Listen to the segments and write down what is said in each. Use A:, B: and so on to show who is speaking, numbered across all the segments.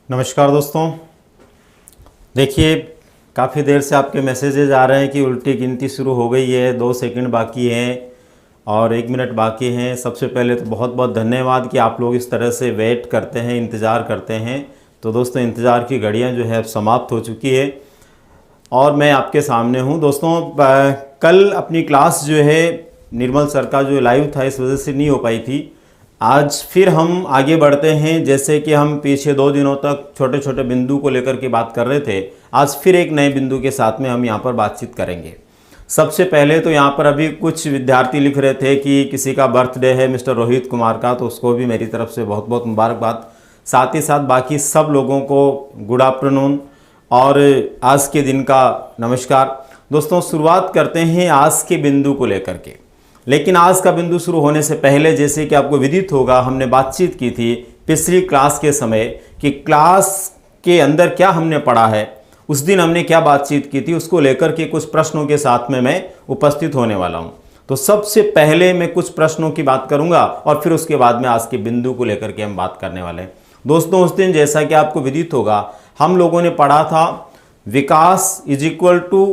A: नमस्कार दोस्तों। देखिए, काफ़ी देर से आपके मैसेजेस आ रहे हैं कि उल्टी गिनती शुरू हो गई है, 2 सेकंड बाकी हैं और 1 मिनट बाकी हैं। सबसे पहले तो बहुत बहुत धन्यवाद कि आप लोग इस तरह से वेट करते हैं, इंतज़ार करते हैं। तो दोस्तों, इंतज़ार की घड़ियां जो है अब समाप्त हो चुकी है और मैं आपके सामने हूं। दोस्तों, कल अपनी क्लास जो है निर्मल सर का जो लाइव था इस वजह से नहीं हो पाई थी। आज फिर हम आगे बढ़ते हैं। जैसे कि हम पीछे 2 दिनों तक छोटे छोटे बिंदु को लेकर के बात कर रहे थे, आज फिर एक नए बिंदु के साथ में हम यहाँ पर बातचीत करेंगे। सबसे पहले तो यहाँ पर अभी कुछ विद्यार्थी लिख रहे थे कि किसी का बर्थडे है मिस्टर रोहित कुमार का, तो उसको भी मेरी तरफ से बहुत बहुत मुबारकबाद। साथ ही साथ बाकी सब लोगों को गुड आफ्टरनून और आज के दिन का नमस्कार। दोस्तों, शुरुआत करते हैं आज के बिंदु को लेकर के। लेकिन आज का बिंदु शुरू होने से पहले, जैसे कि आपको विदित होगा, हमने बातचीत की थी पिछली क्लास के समय कि क्लास के अंदर क्या हमने पढ़ा है, उस दिन हमने क्या बातचीत की थी, उसको लेकर के कुछ प्रश्नों के साथ में मैं उपस्थित होने वाला हूं। तो सबसे पहले मैं कुछ प्रश्नों की बात करूंगा और फिर उसके बाद में आज के बिंदु को लेकर के हम बात करने वाले हैं। दोस्तों, उस दिन जैसा कि आपको विदित होगा, हम लोगों ने पढ़ा था विकास इज इक्वल टू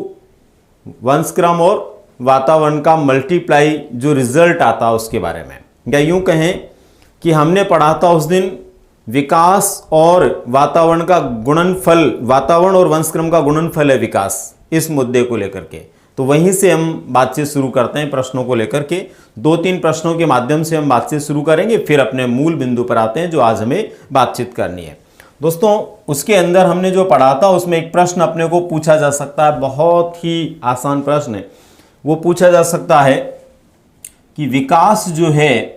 A: वंशक्रम और वातावरण का मल्टीप्लाई, जो रिजल्ट आता है उसके बारे में। या यूं कहें कि हमने पढ़ा था उस दिन विकास और वातावरण का गुणनफल, वातावरण और वंशक्रम का गुणनफल है विकास, इस मुद्दे को लेकर के। तो वहीं से हम बातचीत शुरू करते हैं प्रश्नों को लेकर के। 2-3 प्रश्नों के माध्यम से हम बातचीत शुरू करेंगे, फिर अपने मूल बिंदु पर आते हैं जो आज हमें बातचीत करनी है। दोस्तों, उसके अंदर हमने जो पढ़ा था उसमें एक प्रश्न अपने को पूछा जा सकता है, बहुत ही आसान प्रश्न है। वो पूछा जा सकता है कि विकास जो है,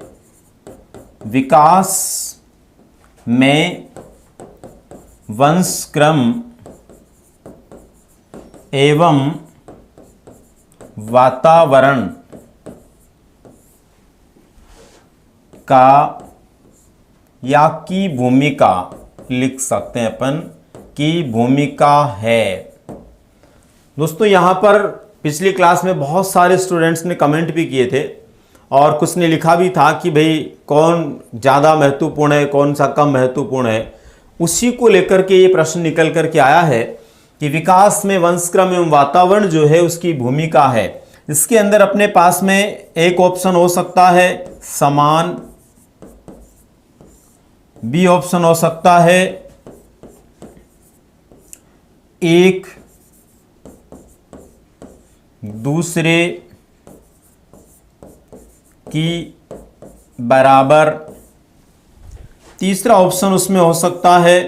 A: विकास में वंशक्रम एवं वातावरण का या की भूमिका, लिख सकते हैं अपन की भूमिका है। दोस्तों, यहां पर पिछली क्लास में बहुत सारे स्टूडेंट्स ने कमेंट भी किए थे और कुछ ने लिखा भी था कि भाई कौन ज़्यादा महत्वपूर्ण है, कौन सा कम महत्वपूर्ण है। उसी को लेकर के ये प्रश्न निकल कर के आया है कि विकास में वंशक्रम एवं वातावरण जो है उसकी भूमिका है। इसके अंदर अपने पास में एक ऑप्शन हो सकता है समान, बी ऑप्शन हो सकता है एक दूसरे की बराबर, तीसरा ऑप्शन उसमें हो सकता है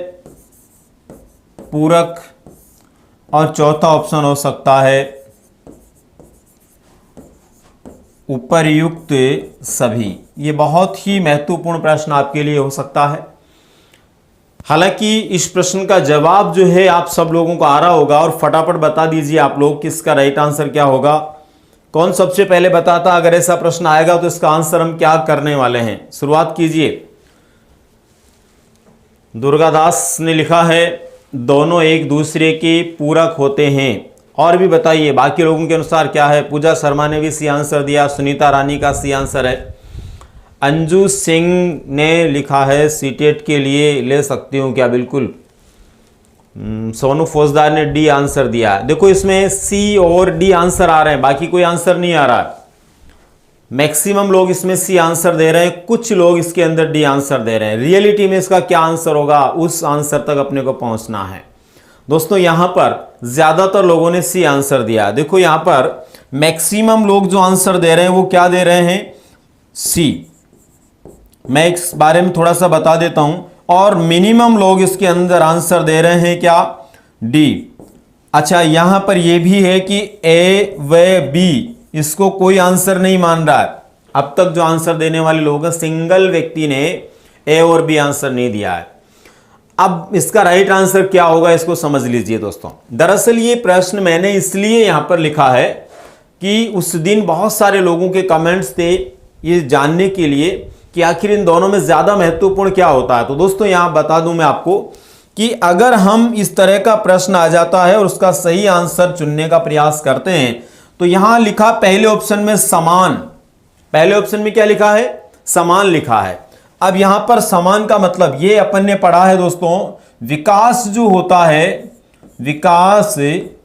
A: पूरक और चौथा ऑप्शन हो सकता है उपर्युक्त सभी। ये बहुत ही महत्वपूर्ण प्रश्न आपके लिए हो सकता है। हालांकि इस प्रश्न का जवाब जो है आप सब लोगों को आ रहा होगा और फटाफट बता दीजिए आप लोग कि इसका राइट आंसर क्या होगा। कौन सबसे पहले बताता? अगर ऐसा प्रश्न आएगा तो इसका आंसर हम क्या करने वाले हैं, शुरुआत कीजिए। दुर्गादास ने लिखा है दोनों एक दूसरे के पूरक होते हैं। और भी बताइए बाकी लोगों के अनुसार क्या है। पूजा शर्मा ने भी सी आंसर दिया, सुनीता रानी का सी आंसर है, अंजू सिंह ने लिखा है सीटेट के लिए ले सकती हूँ क्या, बिल्कुल। सोनू फौजदार ने डी आंसर दिया। देखो, इसमें सी और डी आंसर आ रहे हैं, बाकी कोई आंसर नहीं आ रहा। मैक्सिमम लोग इसमें सी आंसर दे रहे हैं, कुछ लोग इसके अंदर डी आंसर दे रहे हैं। रियलिटी में इसका क्या आंसर होगा, उस आंसर तक अपने को पहुंचना है। दोस्तों, यहां पर ज्यादातर लोगों ने सी आंसर दिया। देखो, यहां पर मैक्सिमम लोग जो आंसर दे रहे हैं वो क्या दे रहे हैं, सी। मैं इस बारे में थोड़ा सा बता देता हूं। और मिनिमम लोग इसके अंदर आंसर दे रहे हैं क्या, डी। अच्छा, यहां पर यह भी है कि ए व बी, इसको कोई आंसर नहीं मान रहा है। अब तक जो आंसर देने वाले लोग हैं, सिंगल व्यक्ति ने ए और बी आंसर नहीं दिया है। अब इसका राइट आंसर क्या होगा, इसको समझ लीजिए दोस्तों। दरअसल ये प्रश्न मैंने इसलिए यहां पर लिखा है कि उस दिन बहुत सारे लोगों के कमेंट्स थे ये जानने के लिए कि आखिर इन दोनों में ज्यादा महत्वपूर्ण क्या होता है। तो दोस्तों, यहां बता दूं मैं आपको कि अगर हम इस तरह का प्रश्न आ जाता है और उसका सही आंसर चुनने का प्रयास करते हैं, तो यहां लिखा पहले ऑप्शन में समान, पहले ऑप्शन में क्या लिखा है, समान लिखा है। अब यहां पर समान का मतलब ये अपन ने पढ़ा है दोस्तों विकास जो होता है, विकास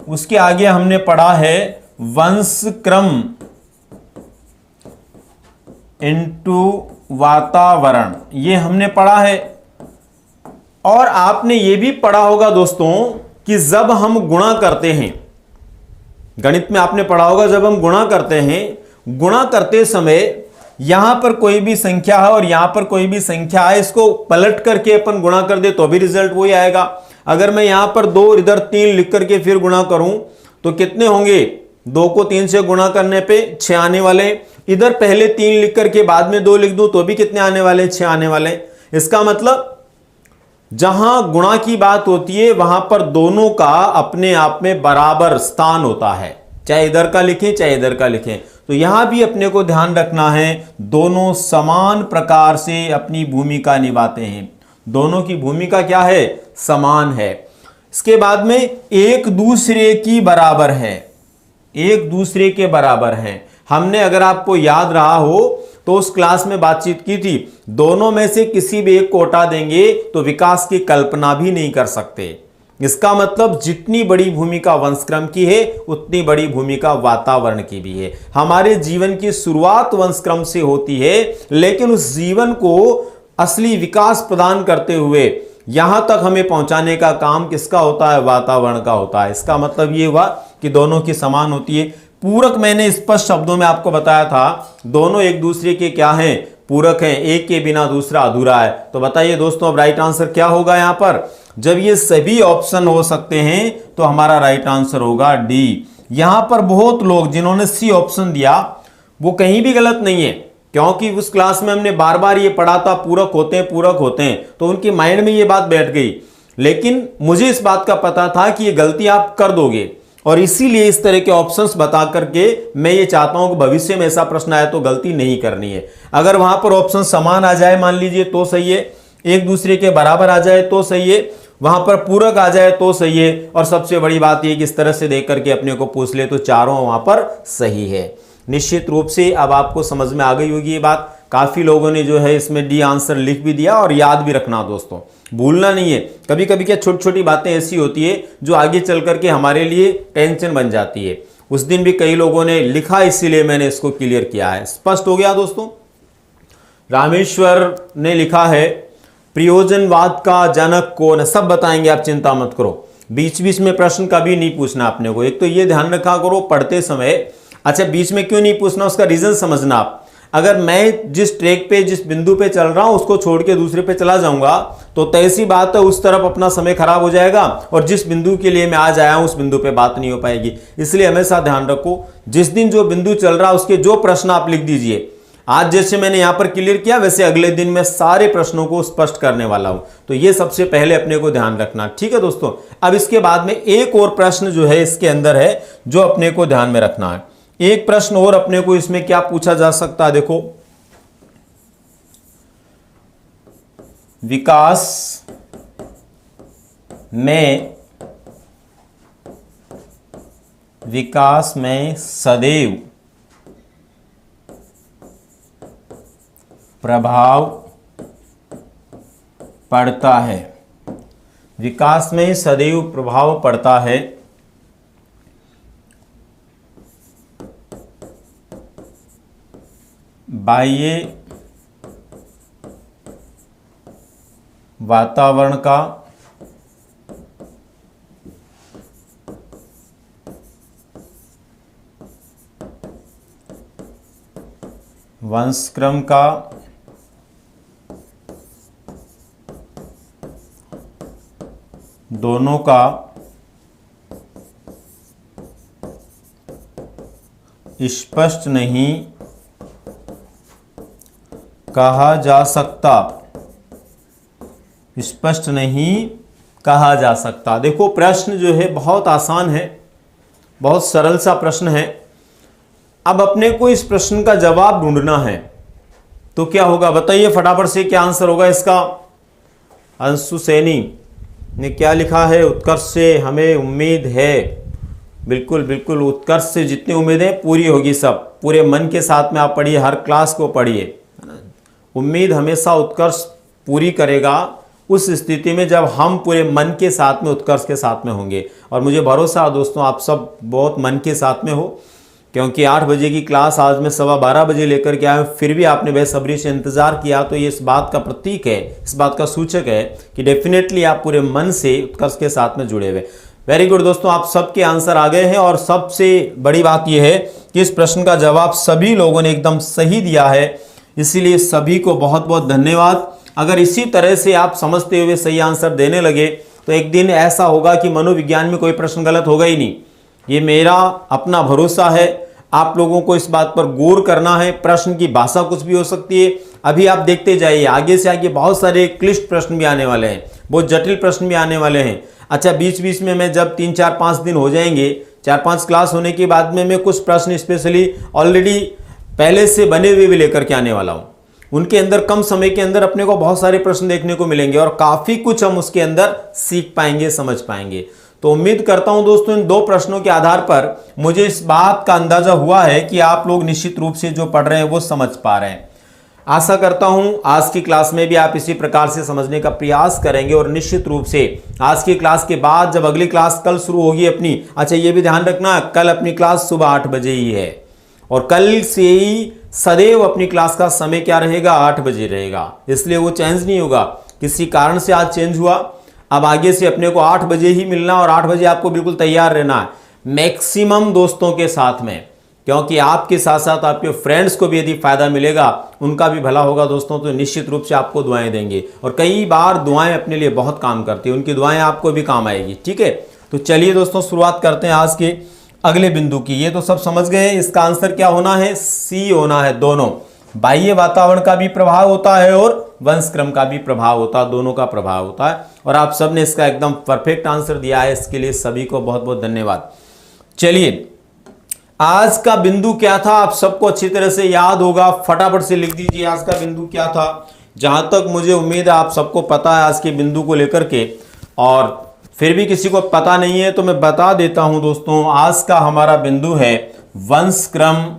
A: उसके आगे हमने पढ़ा है वंशक्रम इनटू वातावरण, ये हमने पढ़ा है। और आपने ये भी पढ़ा होगा दोस्तों कि जब हम गुणा करते हैं, गणित में आपने पढ़ा होगा, जब हम गुणा करते हैं, गुणा करते समय यहां पर कोई भी संख्या है और यहां पर कोई भी संख्या है, इसको पलट करके अपन गुणा कर दे तो भी रिजल्ट वही आएगा। अगर मैं यहां पर 2 इधर 3 लिख करके फिर गुणा करूं तो कितने होंगे, 2 को 3 से गुणा करने पे 6 आने वाले। इधर पहले 3 लिख करके बाद में 2 लिख दूं तो भी कितने आने वाले, 6 आने वाले। इसका मतलब जहां गुणा की बात होती है वहां पर दोनों का अपने आप में बराबर स्थान होता है, चाहे इधर का लिखें चाहे इधर का लिखें। तो यहां भी अपने को ध्यान रखना है, दोनों समान प्रकार से अपनी भूमिका निभाते हैं, दोनों की भूमिका क्या है, समान है। इसके बाद में एक दूसरे की बराबर है, एक दूसरे के बराबर है। हमने अगर आपको याद रहा हो तो उस क्लास में बातचीत की थी, दोनों में से किसी भी एक को हटा देंगे तो विकास की कल्पना भी नहीं कर सकते। इसका मतलब जितनी बड़ी भूमिका वंशक्रम की है उतनी बड़ी भूमिका वातावरण की भी है। हमारे जीवन की शुरुआत वंशक्रम से होती है, लेकिन उस जीवन को असली विकास प्रदान करते हुए यहां तक हमें पहुंचाने का काम किसका होता है, वातावरण का होता है। इसका मतलब ये हुआ कि दोनों की समान होती है। पूरक मैंने स्पष्ट शब्दों में आपको बताया था, दोनों एक दूसरे के क्या हैं, पूरक हैं, एक के बिना दूसरा अधूरा है। तो बताइए दोस्तों अब राइट आंसर क्या होगा यहां पर, जब ये सभी ऑप्शन हो सकते हैं तो हमारा राइट आंसर होगा डी। यहां पर बहुत लोग जिन्होंने सी ऑप्शन दिया वो कहीं भी गलत नहीं है, क्योंकि उस क्लास में हमने बार बार ये पढ़ा था पूरक होते हैं, पूरक होते हैं, तो उनके माइंड में ये बात बैठ गई। लेकिन मुझे इस बात का पता था कि ये गलती आप कर दोगे, और इसीलिए इस तरह के ऑप्शंस बता करके मैं ये चाहता हूं कि भविष्य में ऐसा प्रश्न आए तो गलती नहीं करनी है। अगर वहां पर ऑप्शन समान आ जाए मान लीजिए तो सही है, एक दूसरे के बराबर आ जाए तो सही है, वहां पर पूरक आ जाए तो सही है, और सबसे बड़ी बात यह कि इस तरह से देख करके अपने को पूछ ले तो चारों वहां पर सही है। निश्चित रूप से अब आपको समझ में आ गई होगी ये बात। काफी लोगों ने जो है इसमें डी आंसर लिख भी दिया, और याद भी रखना दोस्तों, भूलना नहीं है। कभी कभी क्या छोटी छोटी बातें ऐसी होती है जो आगे चल करके हमारे लिए टेंशन बन जाती है। उस दिन भी कई लोगों ने लिखा, इसीलिए मैंने इसको क्लियर किया है। स्पष्ट हो गया दोस्तों। रामेश्वर ने लिखा है प्रयोजनवाद का जनक कौन है, सब बताएंगे आप चिंता मत करो। बीच बीच में प्रश्न कभी नहीं पूछना अपने को, एक तो ये ध्यान रखा करो पढ़ते समय। अच्छा बीच में क्यों नहीं पूछना, उसका रीजन समझना आप। अगर मैं जिस ट्रैक पे जिस बिंदु पे चल रहा हूं उसको छोड़ के दूसरे पे चला जाऊंगा तो तय सी बात है उस तरफ अपना समय खराब हो जाएगा, और जिस बिंदु के लिए मैं आज आया हूं उस बिंदु पे बात नहीं हो पाएगी। इसलिए हमेशा ध्यान रखो, जिस दिन जो बिंदु चल रहा है उसके जो प्रश्न आप लिख दीजिए। आज जैसे मैंने यहां पर क्लियर किया वैसे अगले दिन मैं सारे प्रश्नों को स्पष्ट करने वाला हूं, तो ये सबसे पहले अपने को ध्यान रखना, ठीक है दोस्तों। अब इसके बाद में एक और प्रश्न जो है इसके अंदर है जो अपने को ध्यान में रखना है। एक प्रश्न और अपने को इसमें क्या पूछा जा सकता है, देखो, विकास में सदैव प्रभाव पड़ता है, विकास में सदैव प्रभाव पड़ता है बाह्य वातावरण का वंशक्रम का दोनों का स्पष्ट नहीं कहा जा सकता, स्पष्ट नहीं कहा जा सकता। देखो प्रश्न जो है बहुत आसान है, बहुत सरल सा प्रश्न है। अब अपने को इस प्रश्न का जवाब ढूंढना है, तो क्या होगा बताइए फटाफट से, क्या आंसर होगा इसका। अंशु सैनी ने क्या लिखा है, उत्कर्ष से हमें उम्मीद है। बिल्कुल बिल्कुल, उत्कर्ष से जितनी उम्मीदें पूरी होगी सब, पूरे मन के साथ में आप पढ़िए, हर क्लास को पढ़िए। उम्मीद हमेशा उत्कर्ष पूरी करेगा, उस स्थिति में जब हम पूरे मन के साथ में, उत्कर्ष के साथ में होंगे। और मुझे भरोसा है दोस्तों आप सब बहुत मन के साथ में हो, क्योंकि 8 बजे की क्लास आज मैं 12:15 बजे लेकर के आया, फिर भी आपने बेसब्री से इंतजार किया, तो ये इस बात का प्रतीक है, इस बात का सूचक है कि डेफिनेटली आप पूरे मन से उत्कर्ष के साथ में जुड़े हुए। वेरी गुड दोस्तों, आप सबके आंसर आ गए हैं। और सबसे बड़ी बात यह है कि इस प्रश्न का जवाब सभी लोगों ने एकदम सही दिया है, इसीलिए सभी को बहुत बहुत धन्यवाद। अगर इसी तरह से आप समझते हुए सही आंसर देने लगे तो एक दिन ऐसा होगा कि मनोविज्ञान में कोई प्रश्न गलत होगा ही नहीं। ये मेरा अपना भरोसा है। आप लोगों को इस बात पर गौर करना है। प्रश्न की भाषा कुछ भी हो सकती है, अभी आप देखते जाइए, आगे से आगे बहुत सारे क्लिष्ट प्रश्न भी आने वाले हैं, बहुत जटिल प्रश्न भी आने वाले हैं। अच्छा, बीच बीच में मैं जब 3, 4, 5 दिन हो जाएंगे, 4-5 क्लास होने के बाद में मैं कुछ प्रश्न स्पेशली ऑलरेडी पहले से बने हुए भी लेकर के आने वाला हूँ। उनके अंदर कम समय के अंदर अपने को बहुत सारे प्रश्न देखने को मिलेंगे और काफ़ी कुछ हम उसके अंदर सीख पाएंगे, समझ पाएंगे। तो उम्मीद करता हूं दोस्तों इन 2 प्रश्नों के आधार पर मुझे इस बात का अंदाजा हुआ है कि आप लोग निश्चित रूप से जो पढ़ रहे हैं वो समझ पा रहे हैं। आशा करता हूं आज की क्लास में भी आप इसी प्रकार से समझने का प्रयास करेंगे और निश्चित रूप से आज की क्लास के बाद जब अगली क्लास कल शुरू होगी अपनी, अच्छा ये भी ध्यान रखना कल अपनी क्लास सुबह 8 बजे ही है और कल से ही सदैव अपनी क्लास का समय क्या रहेगा, 8 बजे रहेगा, इसलिए वो चेंज नहीं होगा। किसी कारण से आज चेंज हुआ, अब आगे से अपने को 8 बजे ही मिलना और 8 बजे आपको बिल्कुल तैयार रहना है, मैक्सिमम दोस्तों के साथ में, क्योंकि आपके साथ साथ आपके फ्रेंड्स को भी यदि फायदा मिलेगा, उनका भी भला होगा दोस्तों, तो निश्चित रूप से आपको दुआएं देंगे। और कई बार दुआएं अपने लिए बहुत काम करती है, उनकी दुआएं आपको भी काम आएगी। ठीक है, तो चलिए दोस्तों शुरुआत करते हैं आज के अगले बिंदु की। ये तो सब समझ गए, इसका आंसर क्या होना है, सी होना है। दोनों बाह्य वातावरण का भी प्रभाव होता है और वंशक्रम का भी प्रभाव होता है, दोनों का प्रभाव होता है। और आप सबने इसका एकदम परफेक्ट आंसर दिया है, इसके लिए सभी को बहुत बहुत धन्यवाद। चलिए आज का बिंदु क्या था, आप सबको अच्छी तरह से याद होगा, फटाफट से लिख दीजिए आज का बिंदु क्या था। जहां तक मुझे उम्मीद है आप सबको पता है आज के बिंदु को लेकर के, और फिर भी किसी को पता नहीं है तो मैं बता देता हूं दोस्तों, आज का हमारा बिंदु है वंशक्रम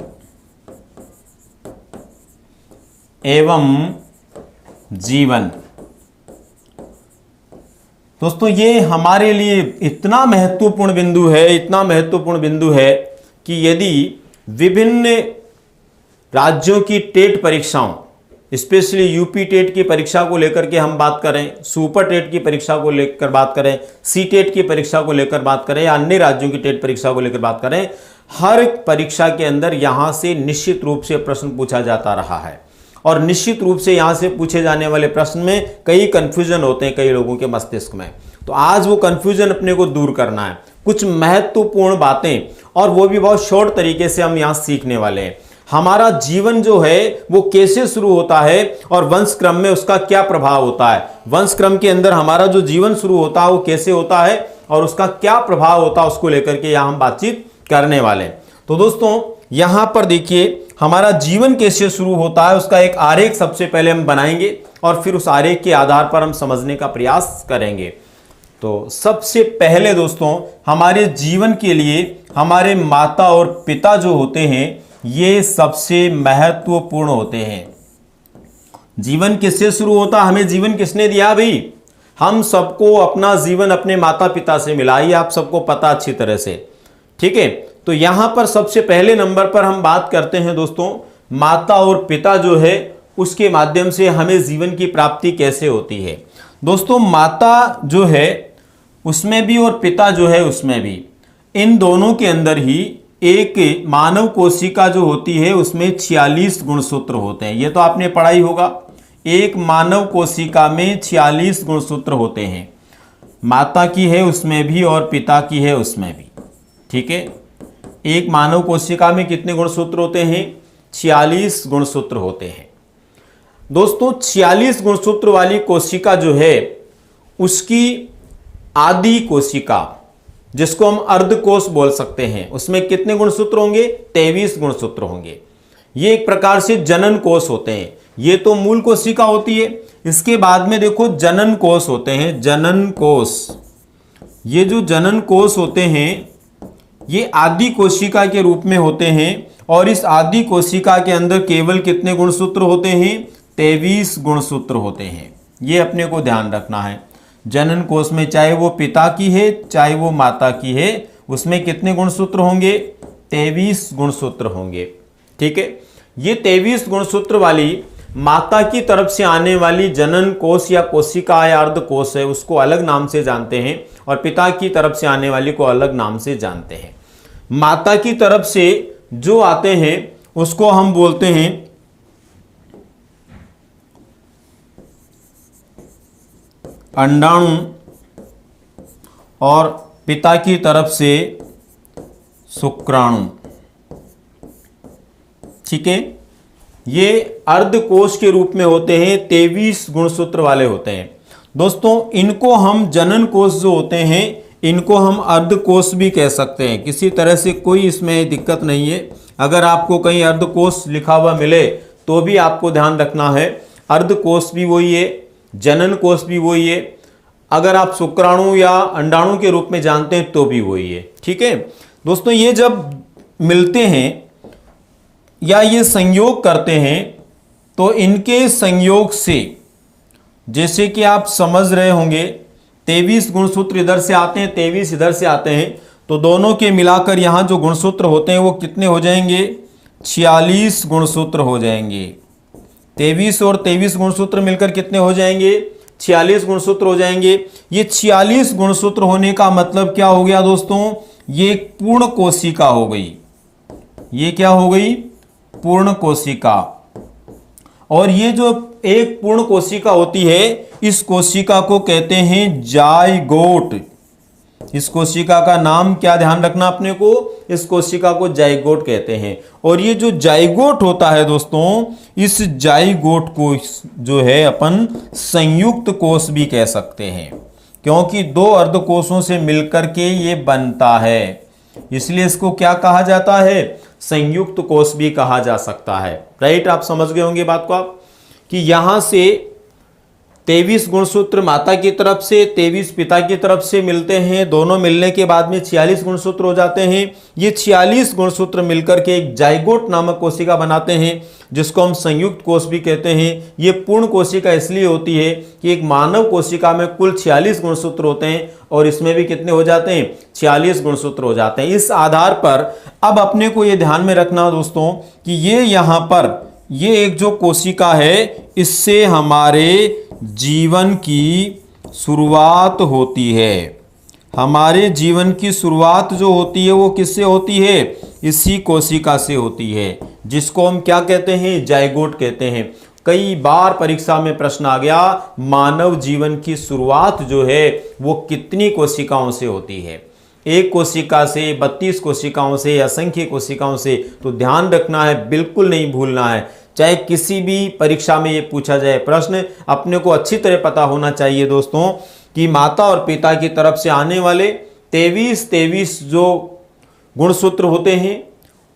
A: एवं जीवन। दोस्तों ये हमारे लिए इतना महत्वपूर्ण बिंदु है, इतना महत्वपूर्ण बिंदु है कि यदि विभिन्न राज्यों की टेट परीक्षाओं, स्पेशली यूपी टेट की परीक्षा को लेकर के हम बात करें, सुपर टेट की परीक्षा को लेकर बात करें, सी टेट की परीक्षा को लेकर बात करें या अन्य राज्यों की टेट परीक्षा को लेकर बात करें, हर परीक्षा के अंदर यहां से निश्चित रूप से प्रश्न पूछा जाता रहा है। और निश्चित रूप से यहां से पूछे जाने वाले प्रश्न में कई कंफ्यूजन होते हैं कई लोगों के मस्तिष्क में, तो आज वो कंफ्यूजन अपने को दूर करना है। कुछ महत्वपूर्ण बातें, और वो भी बहुत शॉर्ट तरीके से हम यहां सीखने वाले हैं। हमारा जीवन जो है वो कैसे शुरू होता है और वंशक्रम में उसका क्या प्रभाव होता है, वंशक्रम के अंदर हमारा जो जीवन शुरू होता है वो कैसे होता है और उसका क्या प्रभाव होता है, उसको लेकर के यहां हम बातचीत करने वाले हैं। तो दोस्तों यहां पर देखिए हमारा जीवन कैसे शुरू होता है, उसका एक आरेख सबसे पहले हम बनाएंगे और फिर उस आरेख के आधार पर हम समझने का प्रयास करेंगे। तो सबसे पहले दोस्तों हमारे जीवन के लिए हमारे माता और पिता जो होते हैं ये सबसे महत्वपूर्ण होते हैं। जीवन किससे शुरू होता, हमें जीवन किसने दिया भाई, हम सबको अपना जीवन अपने माता पिता से मिला, ये आप सबको पता अच्छी तरह से। ठीक है, तो यहां पर सबसे पहले नंबर पर हम बात करते हैं दोस्तों माता और पिता जो है उसके माध्यम से हमें जीवन की प्राप्ति कैसे होती है। दोस्तों माता जो है उसमें भी और पिता जो है उसमें भी, इन दोनों के अंदर ही एक मानव कोशिका जो होती है उसमें 46 गुणसूत्र होते हैं। ये तो आपने पढ़ा ही होगा, एक मानव कोशिका में 46 गुणसूत्र होते हैं, माता की है उसमें भी और पिता की है उसमें भी। ठीक है, एक मानव कोशिका में कितने गुणसूत्र होते हैं, 46 गुणसूत्र होते हैं। दोस्तों 46 गुणसूत्र वाली कोशिका जो है उसकी आदि कोशिका, जिसको हम अर्धकोश बोल सकते हैं, उसमें कितने गुणसूत्र होंगे, 23 गुणसूत्र होंगे। ये एक प्रकार से जनन कोश होते हैं, ये तो मूल कोशिका होती है। इसके बाद में देखो जनन कोश होते हैं, जनन कोश, ये जो जनन कोश होते हैं ये आदि कोशिका के रूप में होते हैं और इस आदि कोशिका के अंदर केवल कितने गुणसूत्र होते हैं, 23 गुणसूत्र होते हैं। ये अपने को ध्यान रखना है। जनन कोष में चाहे वो पिता की है चाहे वो माता की है, उसमें कितने गुणसूत्र होंगे? 23 गुणसूत्र होंगे। ठीक है, ये 23 गुणसूत्र वाली माता की तरफ से आने वाली जनन कोष या कोशिका या अर्धकोष है, उसको अलग नाम से जानते हैं, और पिता की तरफ से आने वाली को अलग नाम से जानते हैं। माता की तरफ से जो आते हैं उसको हम बोलते हैं अंडाणु, और पिता की तरफ से शुक्राणु। ठीक है, ये अर्धकोश के रूप में होते हैं, 23 गुणसूत्र वाले होते हैं। दोस्तों, इनको हम जनन कोष जो होते हैं इनको हम अर्धकोश भी कह सकते हैं, किसी तरह से कोई इसमें दिक्कत नहीं है। अगर आपको कहीं अर्धकोश लिखा हुआ मिले तो भी आपको ध्यान रखना है, अर्धकोश भी वही है, जनन कोष भी वही है, अगर आप शुक्राणु या अंडाणु के रूप में जानते हैं तो भी वही है। ठीक है दोस्तों, ये जब मिलते हैं या ये संयोग करते हैं तो इनके संयोग से, जैसे कि आप समझ रहे होंगे, 23 गुणसूत्र इधर से आते हैं, 23 इधर से आते हैं, तो दोनों के मिलाकर यहां जो गुणसूत्र होते हैं वो कितने हो जाएंगे? 46 गुणसूत्र हो जाएंगे। 23 और 23 गुणसूत्र मिलकर कितने हो जाएंगे? 46 गुणसूत्र हो जाएंगे। ये 46 गुणसूत्र होने का मतलब क्या हो गया दोस्तों? ये एक पूर्ण कोशिका हो गई। ये क्या हो गई? पूर्ण कोशिका। और ये जो एक पूर्ण कोशिका होती है, इस कोशिका को कहते हैं जाइगोट। इस कोशिका का नाम क्या ध्यान रखना अपने को? इस कोशिका को जाइगोट कहते हैं। और ये जो जाइगोट होता है दोस्तों, इस जाइगोट को जो है अपन संयुक्त कोष भी कह सकते हैं, क्योंकि दो अर्धकोशों से मिलकर के ये बनता है, इसलिए इसको क्या कहा जाता है? संयुक्त कोष भी कहा जा सकता है। राइट, आप समझ गए होंगे बात को आप, कि यहां से 23 गुणसूत्र माता की तरफ से, 23 पिता की तरफ से मिलते हैं, दोनों मिलने के बाद में 46 गुणसूत्र हो जाते हैं। ये 46 गुणसूत्र मिलकर के एक जाइगोट नामक कोशिका बनाते हैं, जिसको हम संयुक्त कोष भी कहते हैं। ये पूर्ण कोशिका इसलिए होती है कि एक मानव कोशिका में कुल 46 गुणसूत्र होते हैं, और इसमें भी कितने हो जाते हैं? 46 गुणसूत्र हो जाते हैं। इस आधार पर अब अपने को ये ध्यान में रखना दोस्तों कि ये यहां पर ये एक जो कोशिका है, इससे हमारे जीवन की शुरुआत होती है। हमारे जीवन की शुरुआत जो होती है वो किससे होती है? इसी कोशिका से होती है, जिसको हम क्या कहते हैं? जाइगोट कहते हैं। कई बार परीक्षा में प्रश्न आ गया, मानव जीवन की शुरुआत जो है वो कितनी कोशिकाओं से होती है? एक कोशिका से, 32 कोशिकाओं से, असंख्य कोशिकाओं से? तो ध्यान रखना है, बिल्कुल नहीं भूलना है। चाहे किसी भी परीक्षा में ये पूछा जाए प्रश्न, अपने को अच्छी तरह पता होना चाहिए दोस्तों कि माता और पिता की तरफ से आने वाले 23 जो गुणसूत्र होते हैं,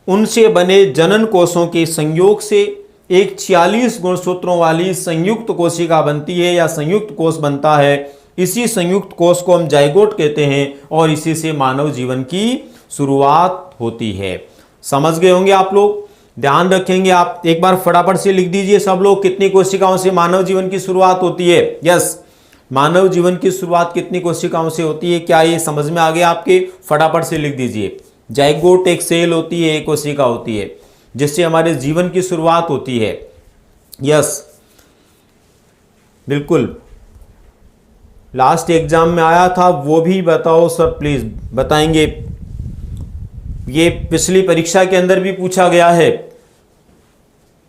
A: उनसे बने जनन कोषों के संयोग से एक 46 गुणसूत्रों वाली संयुक्त कोशिका बनती है या संयुक्त कोष बनता है। इसी संयुक्त कोष को हम जाइगोट कहते हैं, और इसी से मानव जीवन की शुरुआत होती है। समझ गए होंगे आप लोग? ध्यान रखेंगे आप, एक बार फटाफट से लिख दीजिए सब लोग, कितनी कोशिकाओं से मानव जीवन की शुरुआत होती है? यस, मानव जीवन की शुरुआत कितनी कोशिकाओं से होती है? क्या ये समझ में आ गया आपके? फटाफट से लिख दीजिए। जाइगोट एक सेल होती है, एक कोशिका होती है, जिससे हमारे जीवन की शुरुआत होती है। यस, बिल्कुल। लास्ट एग्जाम में आया था, वो भी बताओ सर, प्लीज बताएंगे। ये पिछली परीक्षा के अंदर भी पूछा गया है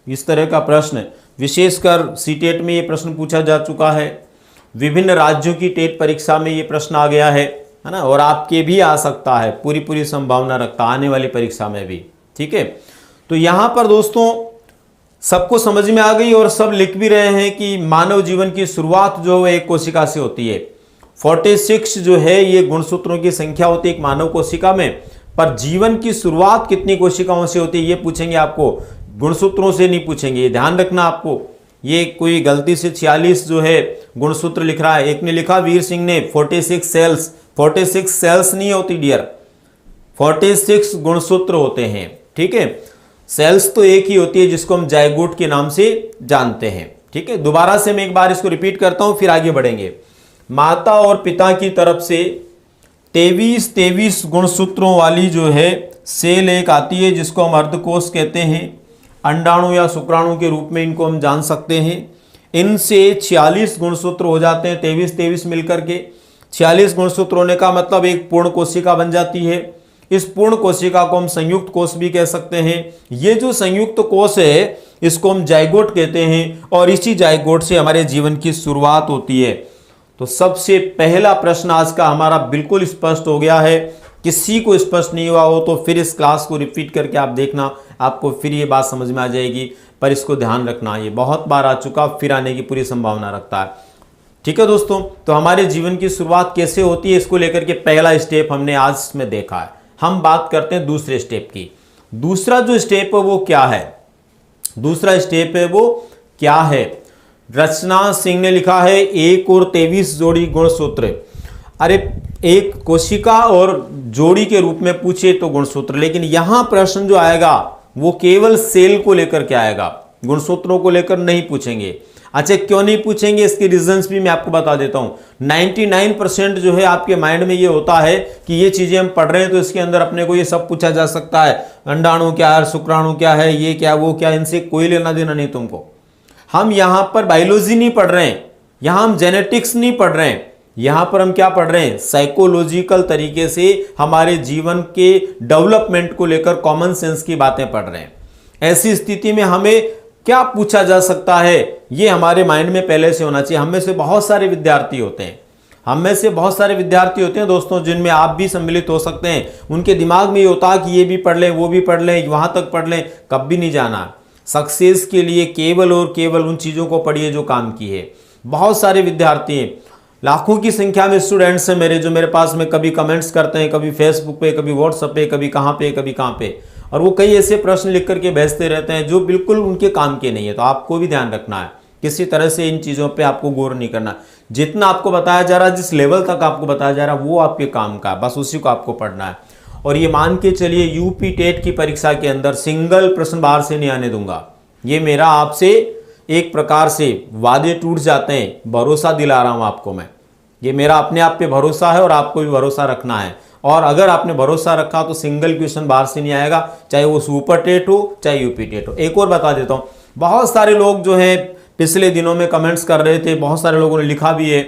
A: इस तरह का प्रश्न, विशेषकर सीटेट में ये प्रश्न पूछा जा चुका है, विभिन्न राज्यों की टेट परीक्षा में ये प्रश्न आ गया है ना, और आपके भी आ सकता है, पूरी संभावना रखता आने वाली परीक्षा में भी। ठीक है, तो यहां पर दोस्तों सबको समझ में आ गई, और सब लिख भी रहे हैं कि मानव जीवन की शुरुआत जो है एक कोशिका से होती है। 46 जो है ये गुणसूत्रों की संख्या होती है एक मानव कोशिका में, पर जीवन की शुरुआत कितनी कोशिकाओं से होती है ये पूछेंगे आपको, गुणसूत्रों से नहीं पूछेंगे, ये ध्यान रखना आपको। ये कोई गलती से 46 जो है गुणसूत्र लिख रहा है, एक ने लिखा वीर सिंह ने 46 सेल्स, 46 सेल्स नहीं होती डियर, 46 गुणसूत्र होते हैं। ठीक है, सेल्स तो एक ही होती है जिसको हम जाइगोट के नाम से जानते हैं। ठीक ठीक है, दोबारा से मैं एक बार इसको रिपीट करता हूं, फिर आगे बढ़ेंगे। माता और पिता की तरफ से 23 गुणसूत्रों वाली जो है सेल एक आती है, जिसको हम अर्धकोश कहते हैं। अंडाणु या शुक्राणु के रूप में इनको हम जान सकते हैं। इनसे 46 गुणसूत्र हो जाते हैं, 23 मिलकर के 46 गुणसूत्र होने का मतलब एक पूर्ण कोशिका बन जाती है। इस पूर्ण कोशिका को हम संयुक्त कोश भी कह सकते हैं। ये जो संयुक्त कोश है इसको हम जाइगोट कहते हैं, और इसी जाइगोट से हमारे जीवन की शुरुआत होती है। तो सबसे पहला प्रश्न आज का हमारा बिल्कुल स्पष्ट हो गया है। किसी को स्पष्ट नहीं हुआ हो तो फिर इस क्लास को रिपीट करके आप देखना, आपको फिर ये बात समझ में आ जाएगी। पर इसको ध्यान रखना, ये बहुत बार आ चुका, फिर आने की पूरी संभावना रखता है। ठीक है दोस्तों, तो हमारे जीवन की शुरुआत कैसे होती है इसको लेकर के पहला स्टेप हमने आज में देखा है। हम बात करते हैं दूसरे स्टेप की। दूसरा जो स्टेप है वो क्या है? दूसरा स्टेप है वो क्या है? रचना सिंह ने लिखा है 1 और 23 जोड़ी गुणसूत्र। अरे एक कोशिका और जोड़ी के रूप में पूछे तो गुणसूत्र, लेकिन यहां प्रश्न जो आएगा वो केवल सेल को लेकर के आएगा, गुणसूत्रों को लेकर नहीं पूछेंगे। अच्छा, क्यों नहीं पूछेंगे इसके रीजंस भी मैं आपको बता देता हूं। 99% जो है आपके माइंड में ये होता है कि ये चीजें हम पढ़ रहे हैं तो इसके अंदर अपने को ये सब पूछा जा सकता है, अंडाणु क्या है, शुक्राणु क्या है, ये क्या वो क्या, इनसे कोई लेना देना नहीं तुमको। हम यहां पर बायोलॉजी नहीं पढ़ रहे हैं, यहां हम जेनेटिक्स नहीं पढ़ रहे हैं, यहां पर हम क्या पढ़ रहे हैं? साइकोलॉजिकल तरीके से हमारे जीवन के डेवलपमेंट को लेकर कॉमन सेंस की बातें पढ़ रहे हैं। ऐसी स्थिति में हमें क्या पूछा जा सकता है ये हमारे माइंड में पहले से होना चाहिए। हम में से बहुत सारे विद्यार्थी होते हैं, हम में से बहुत सारे विद्यार्थी होते हैं दोस्तों, जिनमें आप भी सम्मिलित हो सकते हैं। उनके दिमाग में ये होता है कि ये भी पढ़ लें, वो भी पढ़ लें, वहां तक पढ़ लें। कभी नहीं जाना। सक्सेस के लिए केवल और केवल उन चीजों को पढ़िए जो काम की है। बहुत सारे विद्यार्थी हैं, लाखों की संख्या में स्टूडेंट्स हैं मेरे, जो मेरे पास में कभी कमेंट्स करते हैं, कभी फेसबुक पे, कभी व्हाट्सएप पे, कभी कहाँ पे, और वो कई ऐसे प्रश्न लिख करके भेजते रहते हैं जो बिल्कुल उनके काम के नहीं है। तो आपको भी ध्यान रखना है, किसी तरह से इन चीज़ों पे आपको गौर नहीं करना। जितना आपको बताया जा रहा है, जिस लेवल तक आपको बताया जा रहा है, वो आपके काम का, बस उसी को आपको पढ़ना है। और ये मान के चलिए यूपी टेट की परीक्षा के अंदर सिंगल प्रश्न बाहर से नहीं आने दूंगा। ये मेरा आपसे एक प्रकार से वादे टूट जाते हैं, भरोसा दिला रहा हूँ आपको मैं। ये मेरा अपने आप पे भरोसा है और आपको भी भरोसा रखना है। और अगर आपने भरोसा रखा तो सिंगल क्वेश्चन बाहर से नहीं आएगा, चाहे वो सुपर टेट हो चाहे यूपी टेट हो। एक और बता देता हूँ, बहुत सारे लोग जो है पिछले दिनों में कमेंट्स कर रहे थे, बहुत सारे लोगों ने लिखा भी है,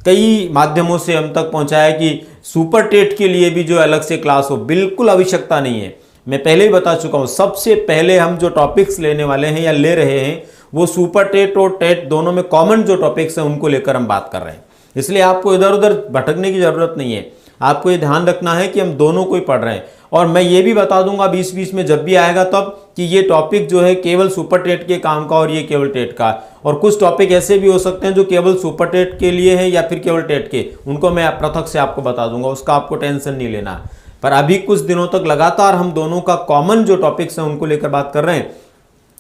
A: कई माध्यमों से हम तक पहुंचाया कि सुपर टेट के लिए भी जो अलग से क्लास हो। बिल्कुल आवश्यकता नहीं है। मैं पहले ही बता चुका हूँ, सबसे पहले हम जो टॉपिक्स लेने वाले हैं या ले रहे हैं वो सुपर टेट और टेट दोनों में कॉमन जो टॉपिक्स हैं उनको लेकर हम बात कर रहे हैं। इसलिए आपको इधर उधर भटकने की जरूरत नहीं है। आपको ये ध्यान रखना है कि हम दोनों को ही पढ़ रहे हैं। और मैं ये भी बता दूंगा बीच बीच में जब भी आएगा तब कि ये टॉपिक जो है केवल सुपर टेट के काम का और ये केवल टेट का। और कुछ टॉपिक ऐसे भी हो सकते हैं जो केवल सुपर टेट के लिए हैं या फिर केवल टेट के, उनको मैं पृथक से आपको बता दूंगा, उसका आपको टेंशन नहीं लेना। पर अभी कुछ दिनों तक लगातार हम दोनों का कॉमन जो टॉपिक्स हैं उनको लेकर बात कर रहे हैं,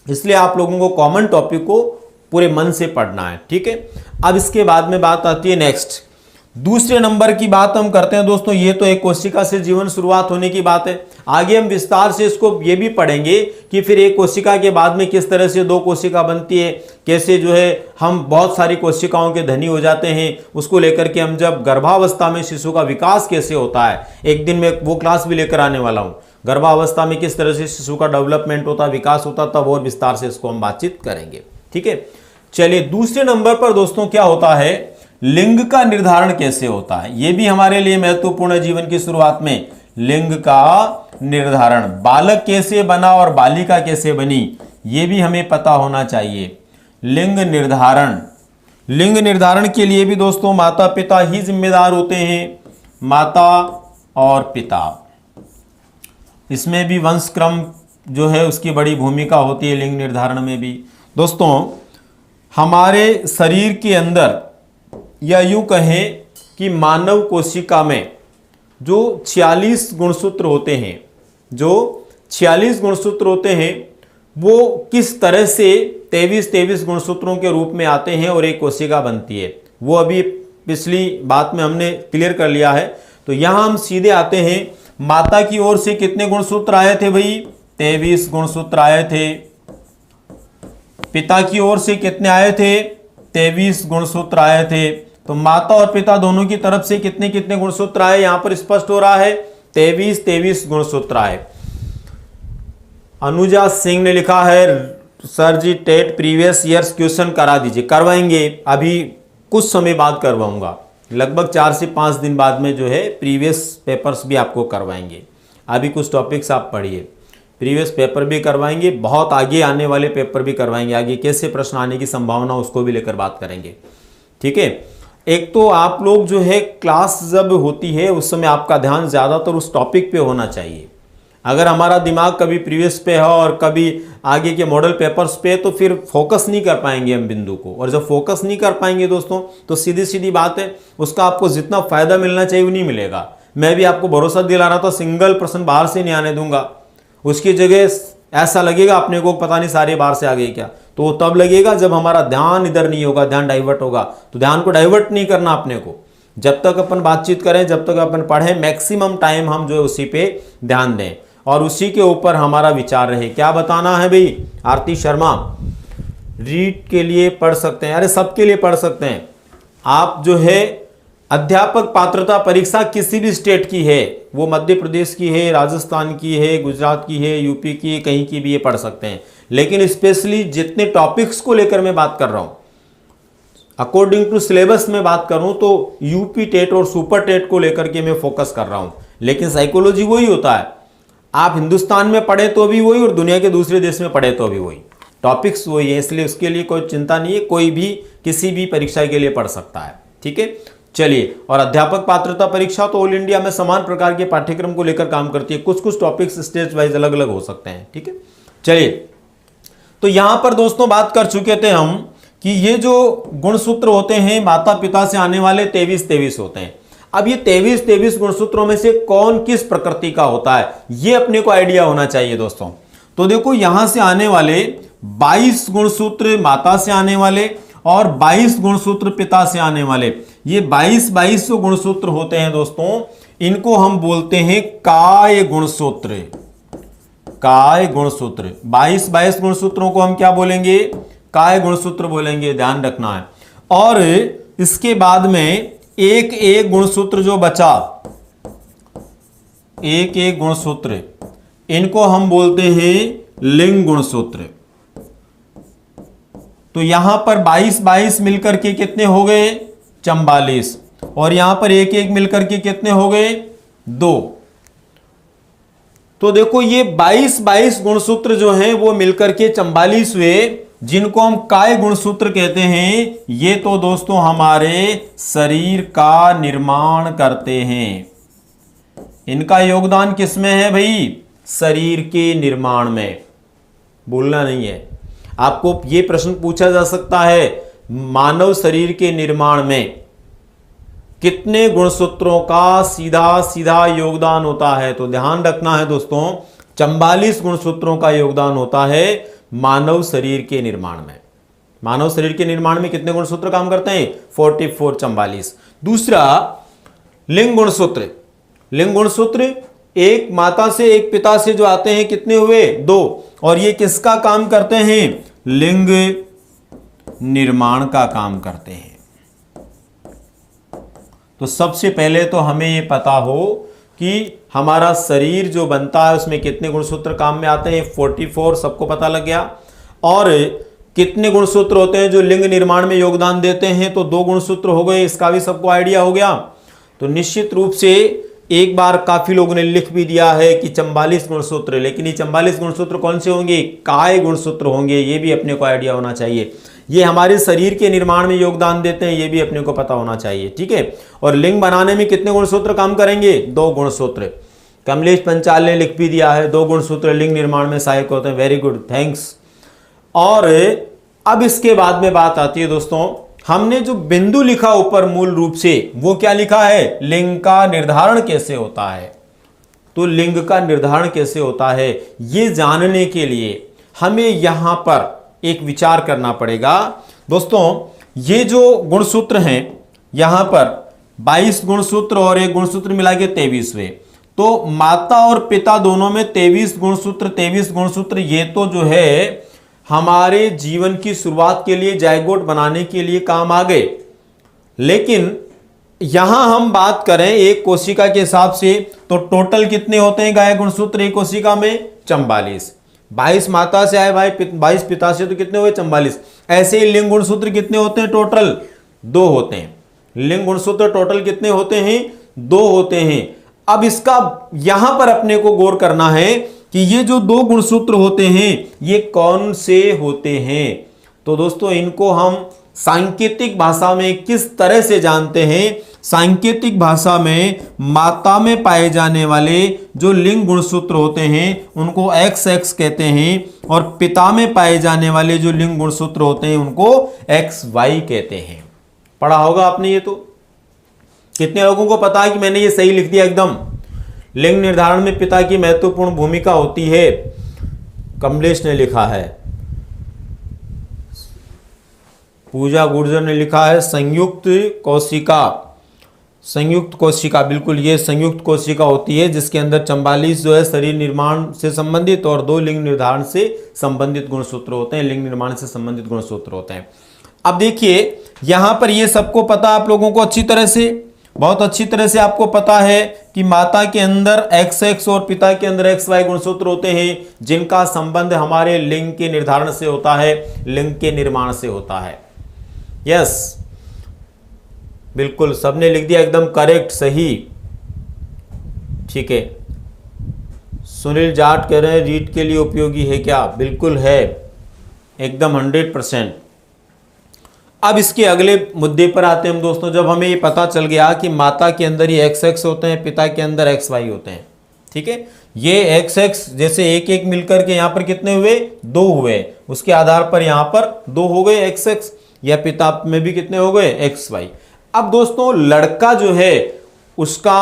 A: इसलिए आप लोगों को कॉमन टॉपिक को पूरे मन से पढ़ना है। ठीक है, अब इसके बाद में बात आती है नेक्स्ट, दूसरे नंबर की बात हम करते हैं दोस्तों। ये तो एक कोशिका से जीवन शुरुआत होने की बात है। आगे हम विस्तार से इसको ये भी पढ़ेंगे कि फिर एक कोशिका के बाद में किस तरह से दो कोशिका बनती है, कैसे जो है हम बहुत सारी कोशिकाओं के धनी हो जाते हैं, उसको लेकर के हम जब गर्भावस्था में शिशु का विकास कैसे होता है, एक दिन में वो क्लास भी लेकर आने वाला हूँ। गर्भावस्था में किस तरह से शिशु का डेवलपमेंट होता, विकास होता, तब और विस्तार से इसको हम बातचीत करेंगे। ठीक है, चलिए दूसरे नंबर पर दोस्तों क्या होता है, लिंग का निर्धारण कैसे होता है। यह भी हमारे लिए महत्वपूर्ण है जीवन की शुरुआत में। लिंग का निर्धारण, बालक कैसे बना और बालिका कैसे बनी, यह भी हमें पता होना चाहिए। लिंग निर्धारण, लिंग निर्धारण के लिए भी दोस्तों माता पिता ही जिम्मेदार होते हैं। माता और पिता, इसमें भी वंश क्रम जो है उसकी बड़ी भूमिका होती है लिंग निर्धारण में भी। दोस्तों हमारे शरीर के अंदर या यूं कहें कि मानव कोशिका में जो 46 गुणसूत्र होते हैं, जो 46 गुणसूत्र होते हैं वो किस तरह से 23 गुणसूत्रों के रूप में आते हैं और एक कोशिका बनती है, वो अभी पिछली बात में हमने क्लियर कर लिया है। तो यहां हम सीधे आते हैं, माता की ओर से कितने गुणसूत्र आए थे भाई, 23 गुणसूत्र आए थे। पिता की ओर से कितने आए थे? 23 गुणसूत्र आए थे। तो माता और पिता दोनों की तरफ से कितने कितने गुणसूत्र आए? यहां पर स्पष्ट हो रहा है 23 गुणसूत्र आए। अनुजा सिंह ने लिखा है सर जी टेट प्रीवियस ईयर्स क्वेश्चन करा दीजिए। करवाएंगे, अभी कुछ समय बाद करवाऊंगा, लगभग 4 से 5 दिन बाद में जो है प्रीवियस पेपर्स भी आपको करवाएंगे। अभी कुछ टॉपिक्स आप पढ़िए, प्रीवियस पेपर भी करवाएंगे, बहुत आगे आने वाले पेपर भी करवाएंगे। आगे कैसे प्रश्न आने की संभावना उसको भी लेकर बात करेंगे, ठीक है। एक तो आप लोग जो है क्लास जब होती है उस समय आपका ध्यान ज़्यादातर उस टॉपिक पे होना चाहिए। अगर हमारा दिमाग कभी प्रीवियस पे है और कभी आगे के मॉडल पेपर्स पे, तो फिर फोकस नहीं कर पाएंगे हम बिंदु को, और जब फोकस नहीं कर पाएंगे दोस्तों तो सीधी सीधी बात है उसका आपको जितना फायदा मिलना चाहिए वो नहीं मिलेगा। मैं भी आपको भरोसा दिला रहा था सिंगल प्रश्न बाहर से नहीं आने दूंगा, उसकी जगह ऐसा लगेगा अपने को पता नहीं सारे बाहर से आ गए क्या, तो वो तब लगेगा जब हमारा ध्यान इधर नहीं होगा, ध्यान डाइवर्ट होगा। तो ध्यान को डाइवर्ट नहीं करना अपने को, जब तक अपन बातचीत करें, जब तक अपन पढ़ें, मैक्सिमम टाइम हम जो है उसी पे ध्यान दें और उसी के ऊपर हमारा विचार रहे। क्या बताना है भाई? आरती शर्मा, रीट के लिए पढ़ सकते हैं, अरे सबके लिए पढ़ सकते हैं। आप जो है अध्यापक पात्रता परीक्षा किसी भी स्टेट की है, वो मध्य प्रदेश की है, राजस्थान की है, गुजरात की है, यूपी की है, कहीं की भी ये पढ़ सकते हैं। लेकिन स्पेशली जितने टॉपिक्स को लेकर मैं बात कर रहा हूं, अकॉर्डिंग टू सिलेबस में बात करूं तो यूपी टेट और सुपर टेट को लेकर के मैं फोकस कर रहा हूं। लेकिन साइकोलॉजी वही होता है, आप हिंदुस्तान में पढ़े तो भी वही और दुनिया के दूसरे देश में पढ़े तो भी वही, टॉपिक्स वही है, इसलिए उसके लिए कोई चिंता नहीं है, कोई भी किसी भी परीक्षा के लिए पढ़ सकता है, ठीक है। चलिए, और अध्यापक पात्रता परीक्षा तो ऑल इंडिया में समान प्रकार के पाठ्यक्रम को लेकर काम करती है, कुछ कुछ टॉपिक्स स्टेज वाइज अलग अलग हो सकते हैं, ठीक है। चलिए, तो यहां पर दोस्तों बात कर चुके थे हम कि ये जो गुणसूत्र होते हैं माता पिता से आने वाले 23 होते हैं। अब ये 23 गुणसूत्रों में से कौन किस प्रकृति का होता है ये अपने को आइडिया होना चाहिए दोस्तों। तो देखो यहां से आने वाले 22 गुणसूत्र माता से आने वाले और 22 गुणसूत्र पिता से आने वाले, ये 22 जो गुणसूत्र होते हैं दोस्तों, इनको हम बोलते हैं काय गुणसूत्र। काय गुणसूत्र 22 गुणसूत्रों को हम क्या बोलेंगे? काय गुणसूत्र बोलेंगे, ध्यान रखना है। और इसके बाद में एक एक गुणसूत्र जो बचा, एक एक गुणसूत्र, इनको हम बोलते हैं लिंग गुणसूत्र। तो यहां पर 22 मिलकर के कितने हो गए? 44। और यहां पर एक एक मिलकर के कितने हो गए? 2। तो देखो ये 22 गुणसूत्र जो हैं वो मिलकर के 44 हुए, जिनको हम काय गुणसूत्र कहते हैं। ये तो दोस्तों हमारे शरीर का निर्माण करते हैं। इनका योगदान किसमें है भाई? शरीर के निर्माण में, भूलना नहीं है। आपको ये प्रश्न पूछा जा सकता है, मानव शरीर के निर्माण में कितने गुणसूत्रों का सीधा सीधा योगदान होता है? तो ध्यान रखना है दोस्तों, 44 गुणसूत्रों का योगदान होता है मानव शरीर के निर्माण में। मानव शरीर के निर्माण में कितने गुणसूत्र काम करते हैं? 44, 44। दूसरा लिंग गुणसूत्र। लिंग गुणसूत्र एक माता से एक पिता से जो आते हैं, कितने हुए? 2। और ये किसका काम करते हैं? लिंग निर्माण का काम करते हैं। तो सबसे पहले तो हमें ये पता हो कि हमारा शरीर जो बनता है उसमें कितने गुणसूत्र काम में आते हैं? 44, सबको पता लग गया। और कितने गुणसूत्र होते हैं जो लिंग निर्माण में योगदान देते हैं? तो 2 गुणसूत्र हो गए, इसका भी सबको आइडिया हो गया। तो निश्चित रूप से एक बार काफी लोगों ने लिख भी दिया है कि 44 गुणसूत्र, लेकिन ये 44 गुणसूत्र कौन से होंगे? काय गुणसूत्र होंगे। ये भी अपने को आइडिया होना चाहिए। ये हमारे शरीर के निर्माण में योगदान देते हैं, ये भी अपने को पता होना चाहिए, ठीक है। और लिंग बनाने में कितने गुणसूत्र काम करेंगे? 2 गुणसूत्र। कमलेश पंचाल ने लिख भी दिया है 2 गुणसूत्र लिंग निर्माण में सहायक होते हैं। Very good, thanks. और अब इसके बाद में बात आती है दोस्तों, हमने जो बिंदु लिखा ऊपर मूल रूप से, वो क्या लिखा है? लिंग का निर्धारण कैसे होता है। तो लिंग का निर्धारण कैसे होता है ये जानने के लिए हमें यहां पर एक विचार करना पड़ेगा। दोस्तों ये जो गुणसूत्र हैं, यहां पर 22 गुणसूत्र और एक गुणसूत्र मिला के 23 हुए। तो माता और पिता दोनों में 23 गुणसूत्र ये तो जो है हमारे जीवन की शुरुआत के लिए, जायगोट बनाने के लिए काम आ गए। लेकिन यहां हम बात करें एक कोशिका के हिसाब से, तो टोटल कितने होते हैं गाय गुणसूत्र एक कोशिका में? 44। 22 माता से आए भाई, 22 पिता से, तो कितने हुए? 44। ऐसे ही लिंग गुणसूत्र कितने होते हैं? टोटल 2 होते हैं। लिंग गुणसूत्र टोटल कितने होते हैं? 2 होते हैं। अब इसका यहां पर अपने को गौर करना है कि ये जो 2 गुणसूत्र होते हैं ये कौन से होते हैं। तो दोस्तों इनको हम सांकेतिक भाषा में किस तरह से जानते हैं? सांकेतिक भाषा में माता में पाए जाने वाले जो लिंग गुणसूत्र होते हैं उनको XX कहते हैं, और पिता में पाए जाने वाले जो लिंग गुणसूत्र होते हैं उनको XY कहते हैं। पढ़ा होगा आपने ये। तो कितने लोगों को पता है कि मैंने ये सही लिख दिया एकदम? लिंग निर्धारण में पिता की महत्वपूर्ण भूमिका होती है, कमलेश ने लिखा है, पूजा गुर्जर ने लिखा है संयुक्त कोशिका। संयुक्त कोशिका, बिल्कुल ये संयुक्त कोशिका होती है जिसके अंदर 44 जो है शरीर निर्माण से संबंधित और 2 लिंग निर्धारण से संबंधित गुणसूत्र होते हैं, लिंग निर्माण से संबंधित गुणसूत्र होते हैं। अब देखिए यहां पर ये सबको पता आप लोगों को अच्छी तरह से, बहुत अच्छी तरह से आपको पता है कि माता के अंदर XX और पिता के अंदर XY गुणसूत्र होते हैं जिनका संबंध हमारे लिंग के निर्धारण से होता है, लिंग के निर्माण से होता है। यस, बिल्कुल सबने लिख दिया एकदम करेक्ट, सही, ठीक है। सुनील जाट कह रहे हैं रीड के लिए उपयोगी है क्या? बिल्कुल है, एकदम 100%। अब इसके अगले मुद्दे पर आते हैं हम दोस्तों। जब हमें ये पता चल गया कि माता के अंदर ये XX होते हैं, पिता के अंदर XY होते हैं, ठीक है, ये XX जैसे एक एक मिलकर के यहाँ पर कितने हुए? 2 हुए, उसके आधार पर यहाँ पर 2 हो गए XX, या पिता में भी कितने हो गए? XY। अब दोस्तों लड़का जो है उसका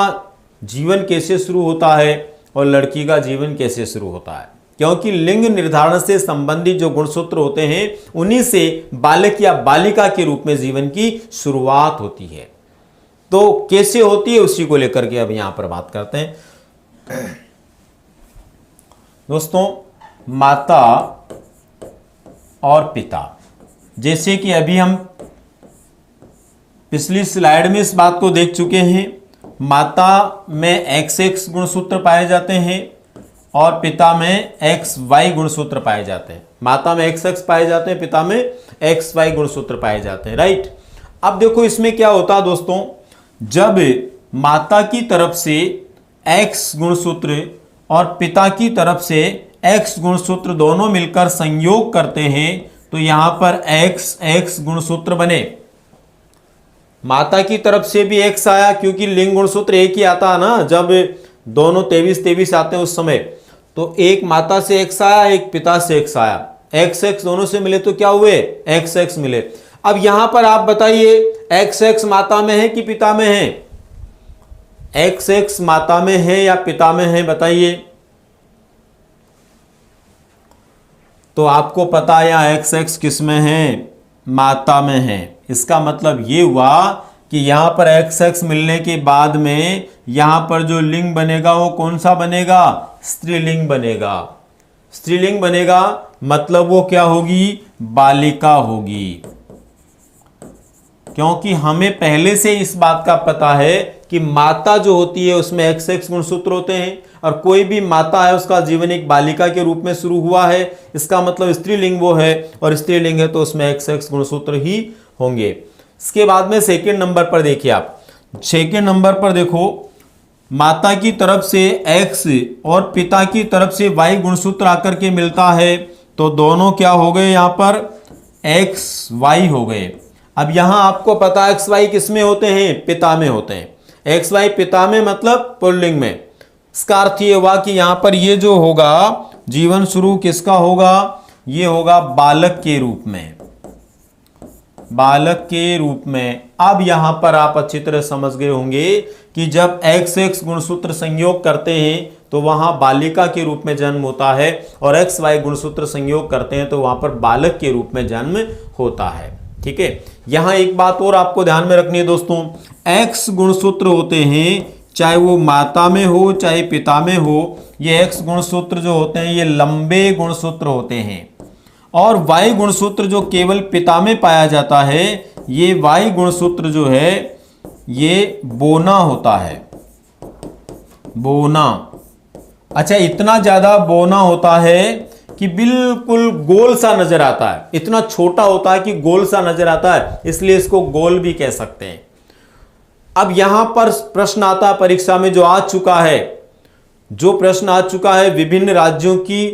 A: जीवन कैसे शुरू होता है और लड़की का जीवन कैसे शुरू होता है? क्योंकि लिंग निर्धारण से संबंधित जो गुणसूत्र होते हैं उन्हीं से बालक या बालिका के रूप में जीवन की शुरुआत होती है। तो कैसे होती है उसी को लेकर के अब यहां पर बात करते हैं। दोस्तों माता और पिता, जैसे कि अभी हम पिछली स्लाइड में इस बात को देख चुके हैं, माता में XX गुणसूत्र पाए जाते हैं और पिता में XY गुणसूत्र पाए जाते हैं। माता में XX पाए जाते हैं, पिता में XY गुणसूत्र पाए जाते हैं, राइट। अब देखो इसमें क्या होता है दोस्तों, जब माता की तरफ से X गुणसूत्र और पिता की तरफ से X गुणसूत्र दोनों मिलकर संयोग करते हैं तो यहां पर XX गुणसूत्र बने। माता की तरफ से भी X आया क्योंकि लिंग गुणसूत्र एक ही आता है ना, जब दोनों 23-23 आते हैं उस समय, तो एक माता से X आया, एक पिता से X आया, XX दोनों से मिले तो क्या हुए? XX मिले। अब यहां पर आप बताइए XX माता में है कि पिता में है? XX माता में है या पिता में है बताइए? तो आपको पता है यहाँ XX किस में है? माता में है। इसका मतलब ये हुआ कि यहां पर XX मिलने के बाद में यहां पर जो लिंग बनेगा वो कौन सा बनेगा? स्त्रीलिंग बनेगा। स्त्रीलिंग बनेगा मतलब वो क्या होगी? बालिका होगी। क्योंकि हमें पहले से इस बात का पता है कि माता जो होती है उसमें XX गुणसूत्र होते हैं और कोई भी माता है उसका जीवन एक बालिका के रूप में शुरू हुआ है, इसका मतलब स्त्रीलिंग वो है और स्त्रीलिंग है तो उसमें XX गुणसूत्र ही होंगे। इसके बाद में सेकंड नंबर पर देखिए आप, सेकंड नंबर पर देखो माता की तरफ से X और पिता की तरफ से Y गुणसूत्र आकर के मिलता है तो दोनों क्या हो गए? यहाँ पर XY हो गए। अब यहां आपको पता है XY किस में होते हैं? पिता में होते हैं। XY पिता में मतलब पुल्लिंग में। इसका अर्थ ये हुआ कि यहां पर ये जो होगा जीवन शुरू किसका होगा? ये होगा बालक के रूप में, बालक के रूप में। अब यहां पर आप अच्छी तरह समझ गए होंगे कि जब XX गुणसूत्र संयोग करते हैं तो वहां बालिका के रूप में जन्म होता है और XY गुणसूत्र संयोग करते हैं तो वहां पर बालक के रूप में जन्म होता है। ठीक है, यहां एक बात और आपको ध्यान में रखनी है दोस्तों, X गुणसूत्र होते हैं चाहे वो माता में हो चाहे पिता में हो, ये X गुणसूत्र जो होते हैं ये लंबे गुणसूत्र होते हैं और वाई गुणसूत्र जो केवल पिता में पाया जाता है, ये वाई गुणसूत्र जो है ये बोना होता है, बोना। अच्छा, इतना ज्यादा बोना होता है कि बिल्कुल गोल सा नजर आता है, इतना छोटा होता है कि गोल सा नजर आता है, इसलिए इसको गोल भी कह सकते हैं। अब यहां पर प्रश्न आता है परीक्षा में, जो आ चुका है, जो प्रश्न आ चुका है विभिन्न राज्यों की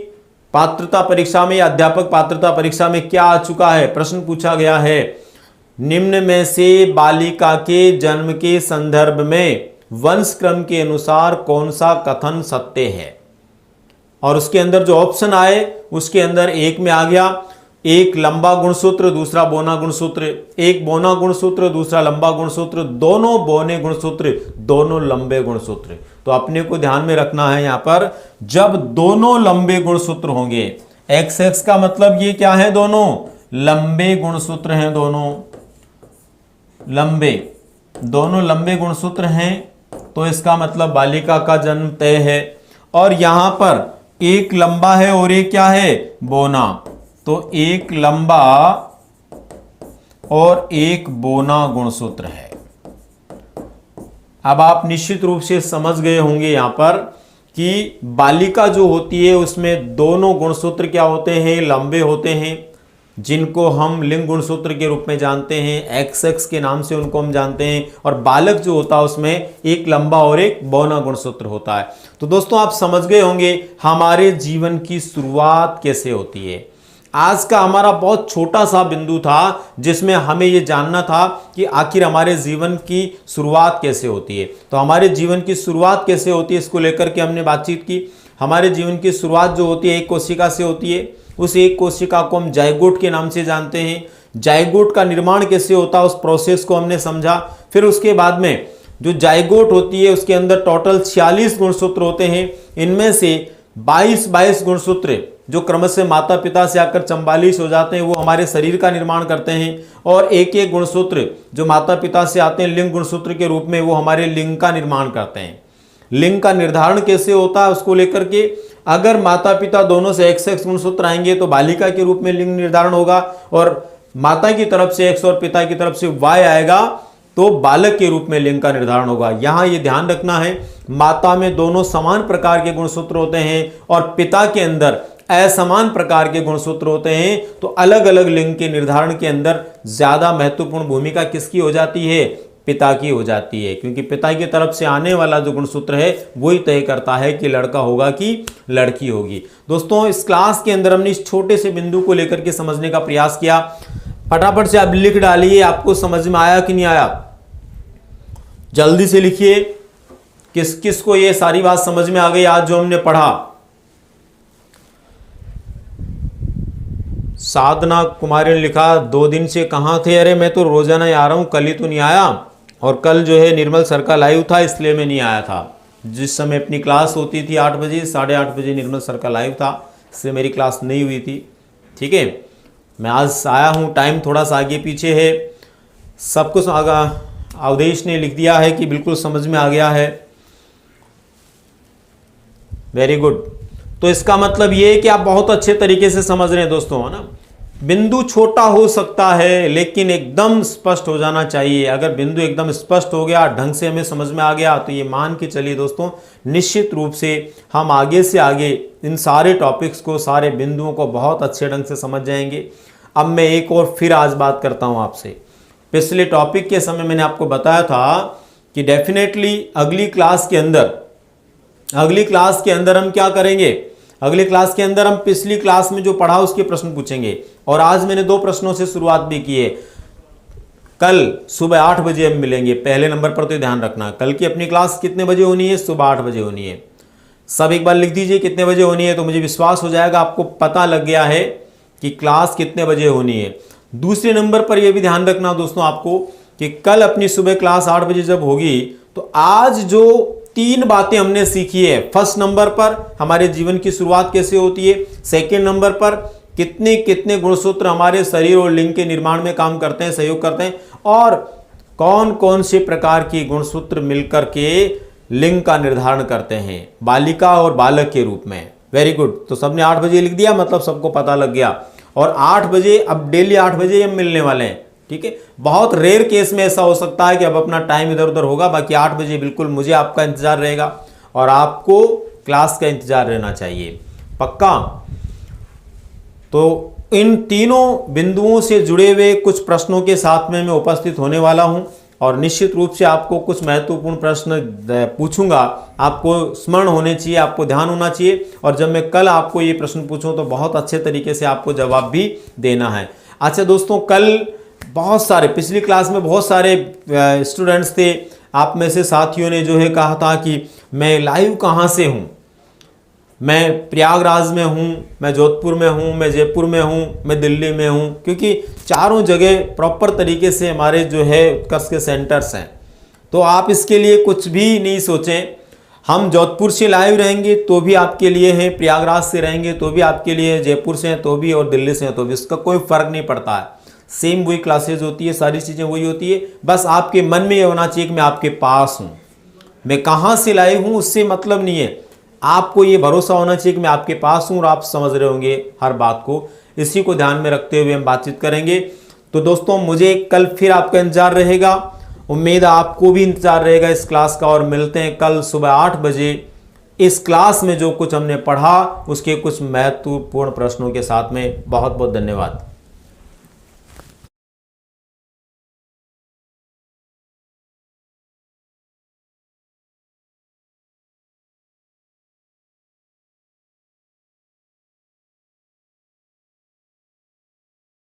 A: पात्रता परीक्षा में या अध्यापक पात्रता परीक्षा में क्या आ चुका है, प्रश्न पूछा गया है, निम्न में से बालिका के जन्म के संदर्भ में वंश क्रम के अनुसार कौन सा कथन सत्य है। और उसके अंदर जो ऑप्शन आए उसके अंदर एक में आ गया, एक लंबा गुणसूत्र दूसरा बोना गुणसूत्र, एक बोना गुणसूत्र दूसरा लंबा गुणसूत्र, दोनों बोने गुणसूत्र दोनों लंबे गुणसूत्र। तो अपने को ध्यान में रखना है यहां पर, जब दोनों लंबे गुणसूत्र होंगे, एक्स एक्स का मतलब ये क्या है, दोनों लंबे गुणसूत्र हैं, दोनों लंबे गुणसूत्र हैं, तो इसका मतलब बालिका का जन्म तय है। और यहां पर एक लंबा है और एक क्या है, बोना, तो एक लंबा और एक बोना गुणसूत्र है। अब आप निश्चित रूप से समझ गए होंगे यहां पर कि बालिका जो होती है उसमें दोनों गुणसूत्र क्या होते हैं, लंबे होते हैं, जिनको हम लिंग गुणसूत्र के रूप में जानते हैं, एक्स एक्स के नाम से उनको हम जानते हैं। और बालक जो होता है उसमें एक लंबा और एक बौना गुणसूत्र होता है। तो दोस्तों आप समझ गए होंगे हमारे जीवन की शुरुआत कैसे होती है। आज का हमारा बहुत छोटा सा बिंदु था जिसमें हमें यह जानना था कि आखिर हमारे जीवन की शुरुआत कैसे होती है। तो हमारे जीवन की शुरुआत कैसे होती है इसको लेकर के हमने बातचीत की। हमारे जीवन की शुरुआत जो होती है एक कोशिका से होती है, उस एक कोशिका को हम जाइगोट के नाम से जानते हैं। जाइगोट का निर्माण कैसे होता है उस प्रोसेस को हमने समझा। फिर उसके बाद में जो जाइगोट होती है उसके अंदर टोटल 46 गुणसूत्र होते हैं, इनमें से 22 गुणसूत्र जो क्रमशः माता पिता से आकर 44 हो जाते हैं वो हमारे शरीर का निर्माण करते हैं, और एक एक गुणसूत्र जो माता पिता से आते हैं लिंग गुणसूत्र के रूप में वो हमारे लिंग का निर्माण करते हैं। लिंग का निर्धारण कैसे होता है उसको लेकर के, अगर माता पिता दोनों से एक्स एक्स गुणसूत्र आएंगे तो बालिका के रूप में लिंग निर्धारण होगा, और माता की तरफ से एक्स और पिता की तरफ से वाई आएगा तो बालक के रूप में लिंग का निर्धारण होगा। यहां ये ध्यान रखना है, माता में दोनों समान प्रकार के गुणसूत्र होते हैं और पिता के अंदर असमान प्रकार के गुणसूत्र होते हैं। तो अलग अलग लिंग के निर्धारण के अंदर ज्यादा महत्वपूर्ण भूमिका किसकी हो जाती है, पिता की हो जाती है, क्योंकि पिता की तरफ से आने वाला जो गुणसूत्र है वही तय करता है कि लड़का होगा कि लड़की होगी। दोस्तों इस क्लास के अंदर हमने इस छोटे से बिंदु को लेकर के समझने का प्रयास किया। फटाफट से आप लिख डालिए, आपको समझ में आया कि नहीं आया, जल्दी से लिखिए। किस किस को ये सारी बात समझ में आ गई आज जो हमने पढ़ा। साधना कुमारी ने लिखा 2 दिन से कहाँ थे, अरे मैं तो रोजाना ही आ रहा हूं, कल ही तो नहीं आया, और कल जो है निर्मल सर का लाइव था इसलिए मैं नहीं आया था। जिस समय अपनी क्लास होती थी 8 बजे, 8:30 बजे निर्मल सर का लाइव था, इससे मेरी क्लास नहीं हुई थी। ठीक है, मैं आज आया हूँ, टाइम थोड़ा सा आगे पीछे है। सब कुछ अवधेश ने लिख दिया है कि बिल्कुल समझ में आ गया है, वेरी गुड। तो इसका मतलब ये है कि आप बहुत अच्छे तरीके से समझ रहे हैं दोस्तों, है ना। बिंदु छोटा हो सकता है लेकिन एकदम स्पष्ट हो जाना चाहिए। अगर बिंदु एकदम स्पष्ट हो गया, ढंग से हमें समझ में आ गया, तो ये मान के चलिए दोस्तों निश्चित रूप से हम आगे से आगे इन सारे टॉपिक्स को, सारे बिंदुओं को बहुत अच्छे ढंग से समझ जाएंगे। अब मैं एक और फिर आज बात करता हूं आपसे। पिछले टॉपिक के समय मैंने आपको बताया था कि डेफिनेटली अगली क्लास के अंदर हम क्या करेंगे, अगली क्लास के अंदर हम पिछली क्लास में जो पढ़ा उसके प्रश्न पूछेंगे। और आज मैंने 2 प्रश्नों से शुरुआत भी की है। कल सुबह 8 बजे हम मिलेंगे, पहले नंबर पर तो ध्यान रखना। कल की अपनी क्लास कितने बजे होनी है, सुबह 8 बजे होनी है। सब एक बार लिख दीजिए कितने बजे होनी है, तो मुझे विश्वास हो जाएगा आपको पता लग गया है कि क्लास कितने बजे होनी है। दूसरे नंबर पर यह भी ध्यान रखना दोस्तों आपको कि कल अपनी सुबह क्लास 8 बजे जब होगी तो आज जो 3 बातें हमने सीखी है, फर्स्ट नंबर पर हमारे जीवन की शुरुआत कैसे होती है, सेकंड नंबर पर कितने कितने गुणसूत्र हमारे शरीर और लिंग के निर्माण में काम करते हैं, सहयोग करते हैं, और कौन कौन से प्रकार की गुणसूत्र मिलकर के लिंग का निर्धारण करते हैं बालिका और बालक के रूप में। Very good. तो सबने 8 बजे लिख दिया, मतलब सबको पता लग गया। और 8 बजे, अब डेली 8 बजे हम मिलने वाले हैं, ठीक है। बहुत रेयर केस में ऐसा हो सकता है कि अब अपना टाइम इधर उधर होगा, बाकी 8 बजे बिल्कुल मुझे आपका इंतजार रहेगा और आपको क्लास का इंतजार रहना चाहिए, पक्का। तो इन तीनों बिंदुओं से जुड़े हुए कुछ प्रश्नों के साथ में मैं उपस्थित होने वाला हूं और निश्चित रूप से आपको कुछ महत्वपूर्ण प्रश्न पूछूंगा, आपको स्मरण होने चाहिए, आपको ध्यान होना चाहिए, और जब मैं कल आपको ये प्रश्न पूछूं तो बहुत अच्छे तरीके से आपको जवाब भी देना है। अच्छा दोस्तों, कल बहुत सारे, पिछली क्लास में बहुत सारे स्टूडेंट्स थे, आप में से साथियों ने जो है कहा था कि मैं लाइव कहाँ से हूँ, मैं प्रयागराज में हूँ, मैं जोधपुर में हूँ, मैं जयपुर में हूँ, मैं दिल्ली में हूँ, क्योंकि चारों जगह प्रॉपर तरीके से हमारे जो है उत्कर्ष के सेंटर्स हैं। तो आप इसके लिए कुछ भी नहीं सोचें, हम जोधपुर से लाइव रहेंगे तो भी आपके लिए है, प्रयागराज से रहेंगे तो भी आपके लिए, जयपुर से हैं तो भी और दिल्ली से हैं तो भी, इसका कोई फ़र्क नहीं पड़ता है, सेम वही क्लासेज होती है, सारी चीज़ें वही होती है। बस आपके मन में ये होना चाहिए कि मैं आपके पास हूँ, मैं कहाँ से लाइव हूँ उससे मतलब नहीं है, आपको ये भरोसा होना चाहिए कि मैं आपके पास हूँ और आप समझ रहे होंगे हर बात को। इसी को ध्यान में रखते हुए हम बातचीत करेंगे। तो दोस्तों, मुझे कल फिर आपका इंतजार रहेगा, उम्मीद है आपको भी इंतजार रहेगा इस क्लास का, और मिलते हैं कल सुबह 8 बजे इस क्लास में जो कुछ हमने पढ़ा उसके कुछ महत्वपूर्ण प्रश्नों के साथ में। बहुत बहुत धन्यवाद।